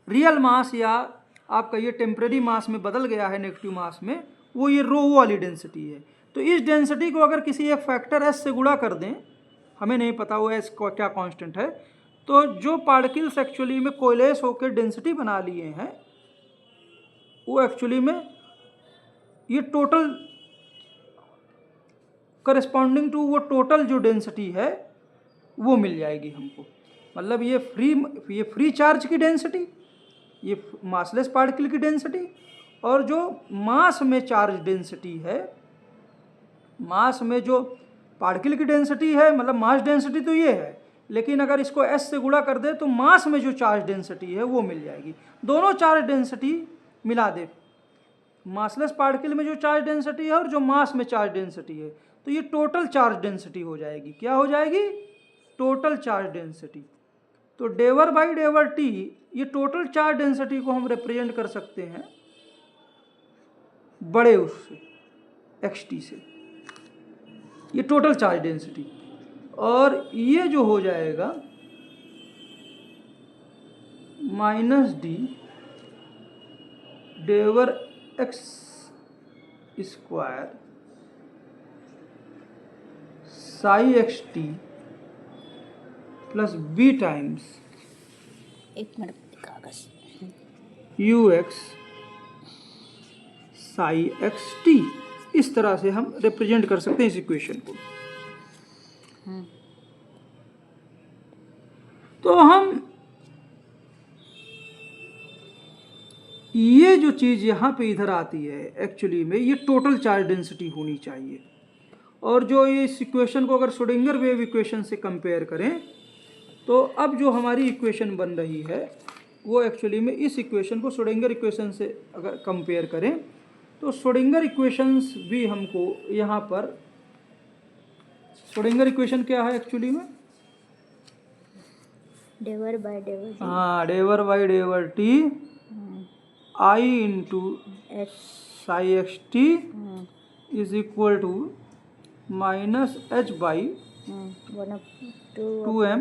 रियल मास या आप कहिए टेम्परेरी मास में बदल गया है नेगेटिव मास में, वो ये रो वाली डेंसिटी है। तो इस डेंसिटी को अगर किसी एक फैक्टर एस से गुणा कर दें, हमें नहीं पता वो एस का क्या कांस्टेंट है, तो जो पार्टिकल्स एक्चुअली में कोलेस होकर डेंसिटी बना लिए हैं वो एक्चुअली में ये टोटल करस्पॉन्डिंग टू वो टोटल जो डेंसिटी है वो मिल जाएगी हमको। मतलब ये फ्री चार्ज की डेंसिटी, ये मासलेस पार्टिकल की डेंसिटी, और जो मास में चार्ज डेंसिटी है, मास में जो पार्टिकल की डेंसिटी है, मतलब मास डेंसिटी तो ये है, लेकिन अगर इसको एस से गुणा कर दे तो मास में जो चार्ज डेंसिटी है वो मिल जाएगी। दोनों चार्ज डेंसिटी मिला दे, मासलेस पार्टिकल में जो चार्ज डेंसिटी है और जो मास में चार्ज डेंसिटी है, तो ये टोटल चार्ज डेंसिटी हो जाएगी। क्या हो जाएगी? Total charge density. तो डेवर बाई डेवर टी, ये टोटल चार्ज डेंसिटी को हम रिप्रेजेंट कर सकते हैं बड़े उससे एक्स टी से, ये टोटल चार्ज डेंसिटी। और ये जो हो जाएगा minus d del x square psi x t plus b times एक मिनट कागज u x psi x t. इस तरह से हम रिप्रेजेंट कर सकते हैं इस इक्वेशन को। तो हम ये जो चीज़ यहाँ पे इधर आती है एक्चुअली में ये टोटल चार्ज डेंसिटी होनी चाहिए। और जो ये इस इक्वेशन को अगर श्रोडिंगर वेव इक्वेशन से कंपेयर करें तो अब जो हमारी इक्वेशन बन रही है वो एक्चुअली में इस इक्वेशन को श्रोडिंगर इक्वेशन से अगर कंपेयर करें तो श्रोडिंगर इक्वेशंस भी हमको यहाँ पर, श्रोडिंगर इक्वेशन क्या है एक्चुअली में? डेवर बाय डेवर, हाँ, del by del t i into psi x t is equal to minus h by 2m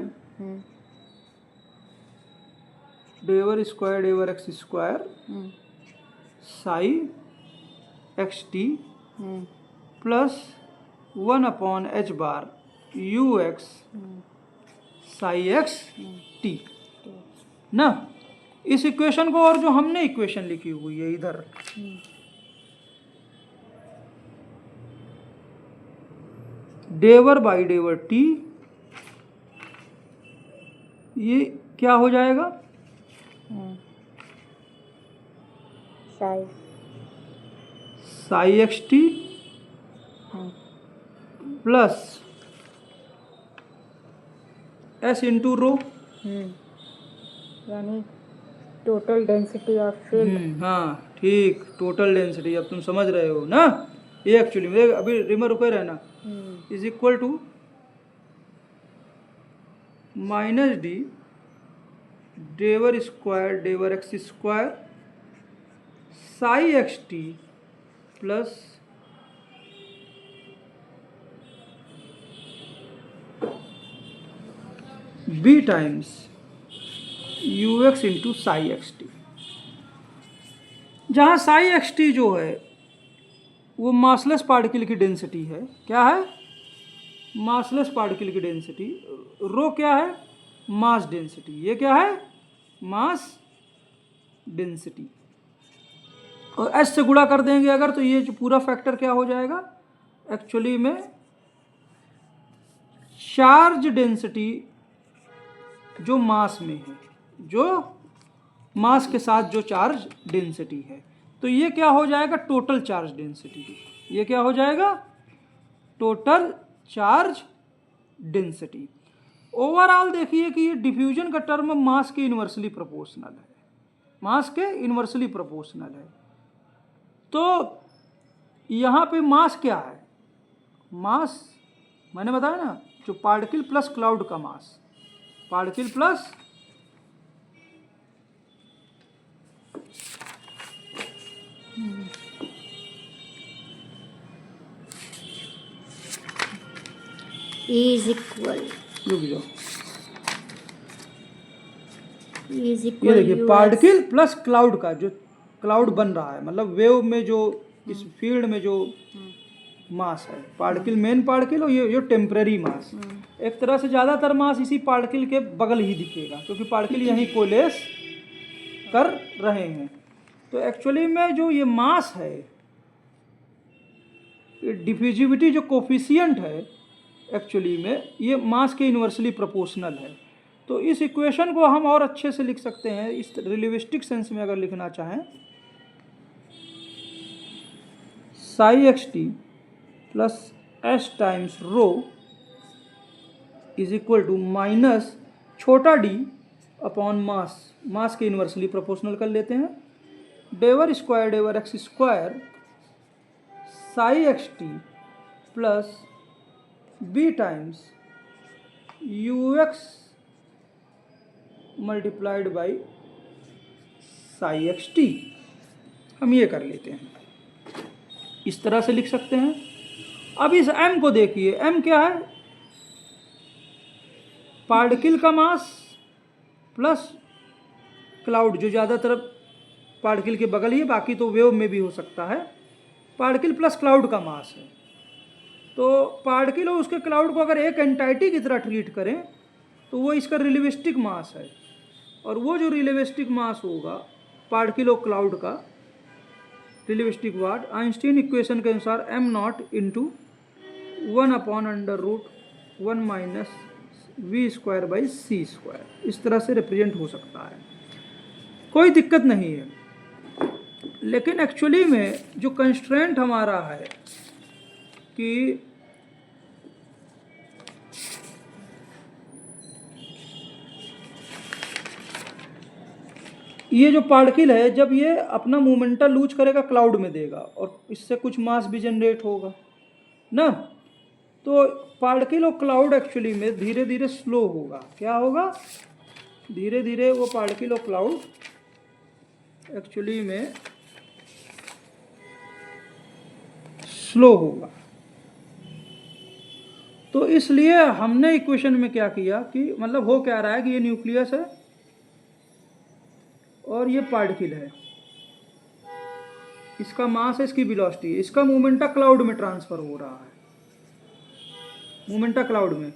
del square del x square psi x t plus 1/h bar u x psi x t ना। इस equation को और जो हमने equation लिखी हुई है इधर, डेवर बाई डेवर टी, ये क्या हो जाएगा? Psi x t plus s into रो, यानी टोटल डेंसिटी ऑफ फील्ड। हाँ ठीक, टोटल डेंसिटी। अब तुम समझ रहे हो ना ये एक्चुअली में, अभी रिमर रुके रहना, is equal to minus d del square del x square psi x t plus b times u x into psi x t. जहाँ साई एक्स टी जो है वो मासलेस पार्टिकल की डेंसिटी है। क्या है? मासलेस पार्टिकल की डेंसिटी। रो क्या है? Mass density. ये क्या है? Mass density. और एस से गुणा कर देंगे अगर, तो ये जो पूरा फैक्टर क्या हो जाएगा एक्चुअली में, चार्ज डेंसिटी जो मास में है, जो मास के साथ जो चार्ज डेंसिटी है, तो ये क्या हो जाएगा? Total charge density. ये क्या हो जाएगा? Total charge density. ओवरऑल देखिए कि ये डिफ्यूजन का टर्म मास के इन्वर्सली प्रोपोर्शनल है, मास के इन्वर्सली प्रोपोर्शनल है। तो यहाँ पे मास क्या है? मास मैंने बताया ना, जो पार्टिकल प्लस क्लाउड का मास, पार्टिकल प्लस इज इक्वल रुक जाओ, इज ये इक्वल देखिए पार्टिकल प्लस क्लाउड का जो क्लाउड बन रहा है, मतलब वेव में जो इस फील्ड में जो मास है, पार्टिकल मेन पार्टिकल और ये टेम्पररी मास, एक तरह से ज़्यादातर मास इसी पार्टिकल के बगल ही दिखेगा क्योंकि पार्टिकल यहीं कोलेस कर रहे हैं। तो एक्चुअली में जो ये मास है, ये डिफ्यूजिविटी जो कोफिशिएंट है एक्चुअली में ये मास के इन्वर्सली प्रोपोर्शनल है। तो इस इक्वेशन को हम और अच्छे से लिख सकते हैं, इस रिलेटिविस्टिक सेंस में अगर लिखना चाहें, psi x t plus s times rho is equal to minus छोटा डी अपॉन मास, मास के इन्वर्सली प्रोपोर्शनल कर लेते हैं, del x square psi x t plus b times u x multiplied by psi x t. हम ये कर लेते हैं, इस तरह से लिख सकते हैं। अब इस m को देखिए, m क्या है, पार्टिकल का मास प्लस क्लाउड, जो ज़्यादातर पार्टिकल के बगल ही है, बाकी तो वेव में भी हो सकता है, पार्टिकल प्लस क्लाउड का मास है। तो पार्टिकल और उसके क्लाउड को अगर एक एंटाइटी की तरह ट्रीट करें तो वो इसका रिलेटिविस्टिक मास है, और वो जो रिलेटिविस्टिक मास होगा पार्टिकल और क्लाउड का रिलेटिविस्टिक वाट, आइंस्टीन इक्वेशन के अनुसार m naught into 1/√1 minus v square by c square, इस तरह से रिप्रेजेंट हो सकता है, कोई दिक्कत नहीं है। लेकिन एक्चुअली में जो कंस्ट्रेंट हमारा है कि ये जो पार्टिकल है जब ये अपना मोमेंटम लूज करेगा क्लाउड में देगा और इससे कुछ मास भी जनरेट होगा ना, तो पार्टिकल और क्लाउड एक्चुअली में धीरे धीरे स्लो होगा। क्या होगा, धीरे धीरे वो पार्टिकल और क्लाउड एक्चुअली में स्लो होगा। तो इसलिए हमने इक्वेशन में क्या किया कि मतलब हो क्या रहा है कि ये न्यूक्लियस है और ये पार्टिकल है, इसका मास है, इसकी वेलोसिटी है, इसका मोमेंटा क्लाउड में ट्रांसफर हो रहा है, मोमेंटा क्लाउड में।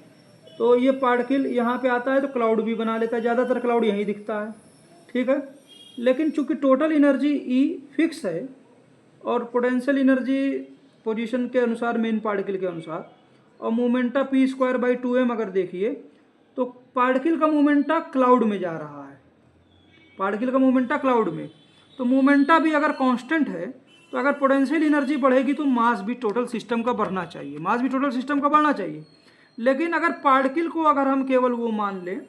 तो ये पार्टिकल यहाँ पे आता है तो क्लाउड भी बना लेता है, ज़्यादातर क्लाउड यहीं दिखता है, ठीक है। लेकिन चूंकि टोटल एनर्जी ई फिक्स है और पोटेंशियल एनर्जी पोजीशन के अनुसार मेन पार्टिकल के अनुसार, और momenta P square by 2m अगर देखिए तो पार्टिकल का मोमेंटा क्लाउड में जा रहा है, पार्टिकल का मोमेंटा क्लाउड में। तो मोमेंटा भी अगर कांस्टेंट है तो अगर पोटेंशियल एनर्जी बढ़ेगी तो मास भी टोटल सिस्टम का बढ़ना चाहिए, मास भी टोटल सिस्टम का बढ़ना चाहिए। लेकिन अगर पार्टिकल को अगर हम केवल वो मान लें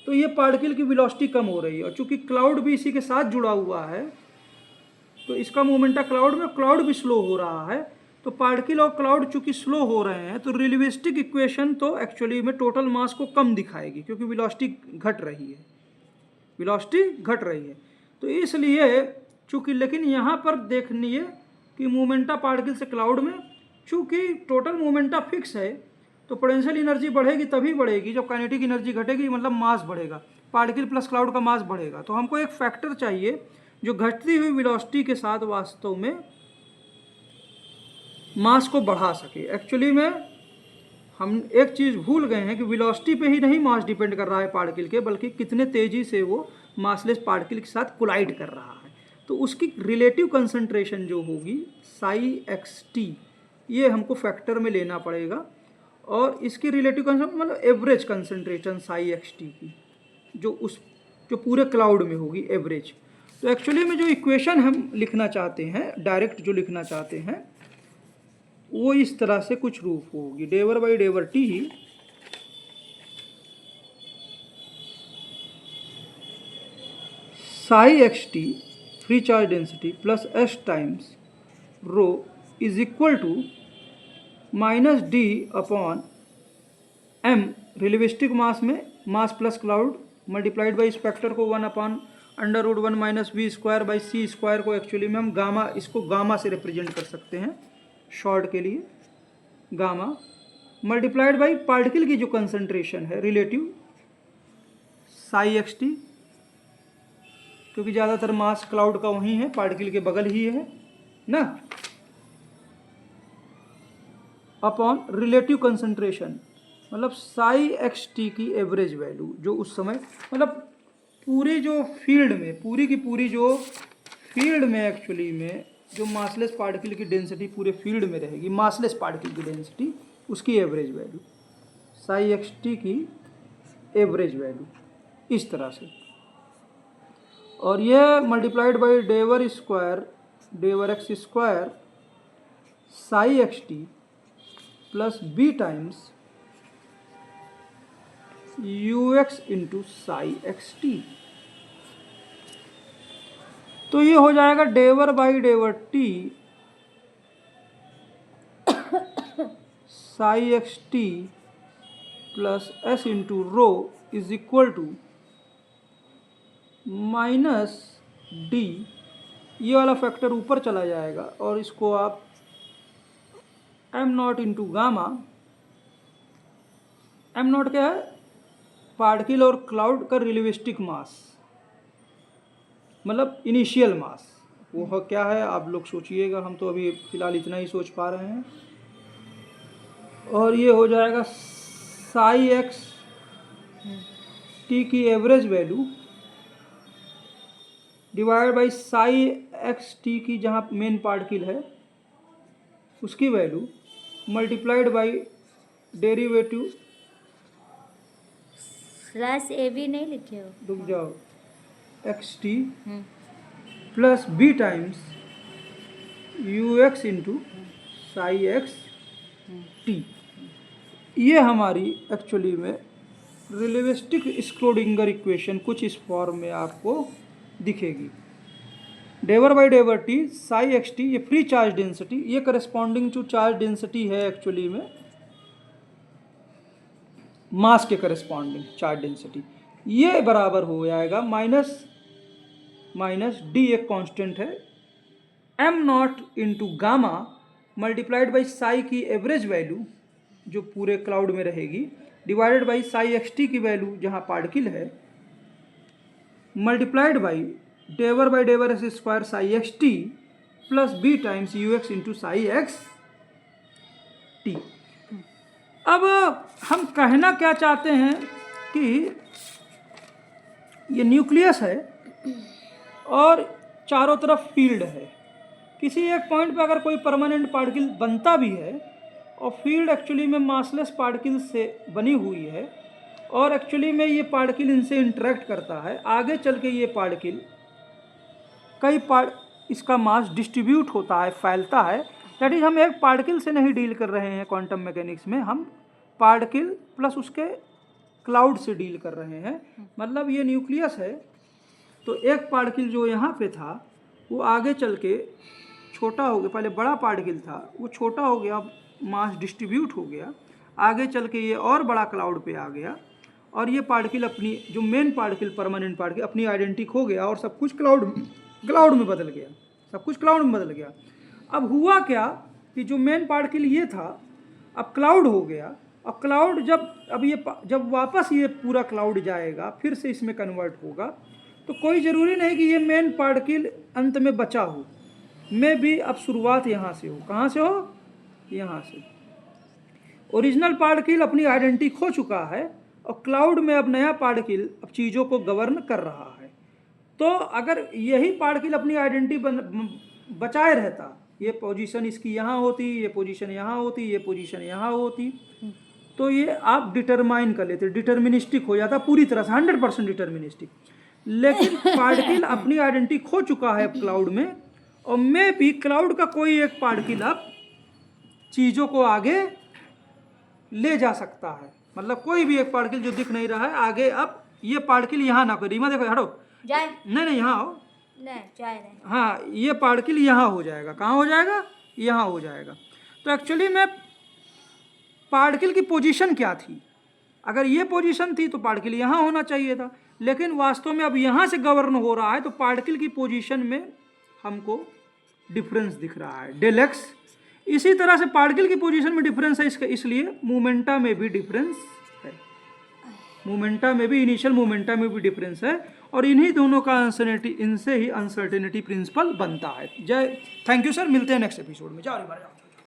तो ये पार्टिकल की वेलोसिटी कम हो रही है, और चूंकि क्लाउड भी इसी के साथ जुड़ा हुआ है तो इसका मोमेंटा क्लाउड में, क्लाउड भी स्लो हो रहा है। तो पार्टिकल और क्लाउड चूंकि स्लो हो रहे हैं तो रिलेटिविस्टिक इक्वेशन तो एक्चुअली में टोटल मास को कम दिखाएगी क्योंकि वेलोसिटी घट रही है, वेलोसिटी घट रही है। तो इसलिए चूंकि, लेकिन यहाँ पर देखनिए कि मोमेंटा पार्टिकल से क्लाउड में, चूंकि टोटल मोमेंटा फिक्स है तो पोटेंशियल एनर्जी बढ़ेगी तभी बढ़ेगी जब काइनेटिक एनर्जी घटेगी, मतलब मास बढ़ेगा, पार्टिकल प्लस क्लाउड का मास बढ़ेगा। तो हमको एक फैक्टर चाहिए जो घटती हुई वेलोसिटी के साथ वास्तव में मास को बढ़ा सके। एक्चुअली में हम एक चीज़ भूल गए हैं कि वेलोसिटी पे ही नहीं मास डिपेंड कर रहा है पार्टिकल के, बल्कि कितने तेज़ी से वो मासलेस पार्टिकल के साथ कोलाइड कर रहा है। तो उसकी रिलेटिव कंसंट्रेशन जो होगी साई एक्स टी, ये हमको फैक्टर में लेना पड़ेगा, और इसकी रिलेटिव कंसंट्रेशन मतलब average concentration Sai x t की जो पूरे क्लाउड में होगी एवरेज। तो एक्चुअली में जो इक्वेशन हम लिखना चाहते हैं, डायरेक्ट जो लिखना चाहते हैं, वो इस तरह से कुछ रूप होगी, del by del t psi x t free charge density plus s times rho is equal to minus d upon m, relativistic mass में mass plus cloud multiplied by spectre को 1/√1 minus v square by c square को actually में हम gamma, इसको gamma से represent कर सकते हैं शॉर्ट के लिए, गामा मल्टीप्लाइड बाई पार्टिकल की जो कंसंट्रेशन है रिलेटिव साई एक्स टी, क्योंकि ज़्यादातर मास क्लाउड का वहीं है, पार्टिकल के बगल ही है ना, अपॉन रिलेटिव कंसंट्रेशन मतलब साई एक्स टी की एवरेज वैल्यू जो उस समय मतलब पूरे जो फील्ड में पूरी की पूरी जो फील्ड में एक्चुअली में जो मासलेस पार्टिकल की डेंसिटी पूरे फील्ड में रहेगी, मासलेस पार्टिकल की डेंसिटी उसकी average value psi x t की एवरेज वैल्यू इस तरह से, और ये multiplied by del square del x square psi x t plus b times u x into psi x t. तो ये हो जाएगा del by del t psi x t plus s into rho is equal to minus d, ये वाला factor ऊपर चला जाएगा और इसको आप M naught into gamma, am not क्या है, पार्टिकल और क्लाउड का रिलेटिविस्टिक मास मतलब इनिशियल मास, वो क्या है आप लोग सोचिएगा, हम तो अभी फिलहाल इतना ही सोच पा रहे हैं। और ये हो जाएगा साई एक्स टी की average value divide by psi x t की जहाँ मेन पार्टिकल है उसकी value multiplied by derivative, slash a b नहीं लिखे हो, रुक जाओ, x t plus b times u x into psi x t. ये हमारी एक्चुअली में रिलेटिविस्टिक स्क्रोडिंगर इक्वेशन कुछ इस फॉर्म में आपको दिखेगी। Del by del t psi x t, ये फ्री चार्ज डेंसिटी, ये करस्पॉन्डिंग टू चार्ज डेंसिटी है एक्चुअली में मास के करस्पॉन्डिंग चार्ज डेंसिटी, ये बराबर हो जाएगा माइनस डी एक कांस्टेंट है m naught into gamma multiplied by psi की एवरेज वैल्यू जो पूरे क्लाउड में रहेगी divided by psi x t की वैल्यू जहाँ पार्टिकल है multiplied by del x square psi x t plus b times u x into psi x t. अब हम कहना क्या चाहते हैं कि ये न्यूक्लियस है और चारों तरफ फील्ड है, किसी एक पॉइंट पे अगर कोई परमानेंट पार्टिकल बनता भी है और फील्ड एक्चुअली में मासलेस पार्टिकल से बनी हुई है और एक्चुअली में ये पार्टिकल इनसे इंटरेक्ट करता है, आगे चल के ये पार्टिकल इसका मास डिस्ट्रीब्यूट होता है, फैलता है, दैट इज हम एक पार्टिकल से नहीं डील कर रहे हैं क्वांटम मैकेनिक्स में, हम पार्टिकल प्लस उसके क्लाउड से डील कर रहे हैं। मतलब ये न्यूक्लियस है तो एक पार्टिकल जो यहाँ पे था वो आगे चल के छोटा हो गया, पहले बड़ा पार्टिकल था वो छोटा हो गया, मास डिस्ट्रीब्यूट हो गया, आगे चल के ये और बड़ा क्लाउड पे आ गया और ये पार्टिकल अपनी जो मेन पार्टिकल परमानेंट पार्टिकल अपनी आइडेंटिटी खो गया और सब कुछ क्लाउड में बदल गया, सब कुछ क्लाउड में बदल गया। अब हुआ क्या कि जो मेन पार्टिकल ये था अब क्लाउड हो गया, और क्लाउड जब वापस ये पूरा क्लाउड जाएगा फिर से इसमें कन्वर्ट होगा, तो कोई ज़रूरी नहीं कि ये मेन पार्टिकल अंत में बचा हो, में भी अब शुरुआत यहाँ से हो, कहाँ से हो, यहाँ से। ओरिजिनल पार्टिकल अपनी आइडेंटिटी खो चुका है और क्लाउड में अब नया पार्टिकल अब चीज़ों को गवर्न कर रहा है। तो अगर यही पार्टिकल अपनी आइडेंटिटी बचाए रहता, ये पोजीशन इसकी यहाँ होती, ये पोजीशन यहाँ होती, ये पोजीशन यहाँ होती, तो ये आप डिटरमाइन कर लेते, डिटर्मिनिस्टिक हो जाता पूरी तरह से 100% डिटर्मिनिस्टिक। लेकिन पार्टिकल अपनी आइडेंटिटी खो चुका है अब क्लाउड में, और में भी क्लाउड का कोई एक पार्टिकल अब चीज़ों को आगे ले जा सकता है। मतलब कोई भी एक पार्टिकल जो दिख नहीं रहा है आगे, अब ये पार्टिकल यहाँ ना कोई, रीमा देखो हटो, जाए नहीं यहाँ आओ, नहीं जाए नहीं, हाँ ये पार्टिकल यहाँ हो जाएगा, कहाँ हो जाएगा, यहाँ हो जाएगा। तो एक्चुअली में पार्टिकल की पोजीशन क्या थी, अगर ये पोजीशन थी तो पार्टिकल यहाँ होना चाहिए था, लेकिन वास्तव में अब यहाँ से गवर्न हो रहा है, तो पार्टिकल की पोजीशन में हमको डिफरेंस दिख रहा है, डेल एक्स इसी तरह से पार्टिकल की पोजीशन में डिफरेंस है, इसका इसलिए मोमेंटा में भी डिफरेंस है, मोमेंटा में भी, इनिशियल मोमेंटा में भी डिफरेंस है, और इन्हीं दोनों का अनसर्टेनिटी, इनसे ही अनसर्टेनिटी प्रिंसिपल बनता है। जय, थैंक यू सर, मिलते हैं नेक्स्ट एपिसोड में। जाओ।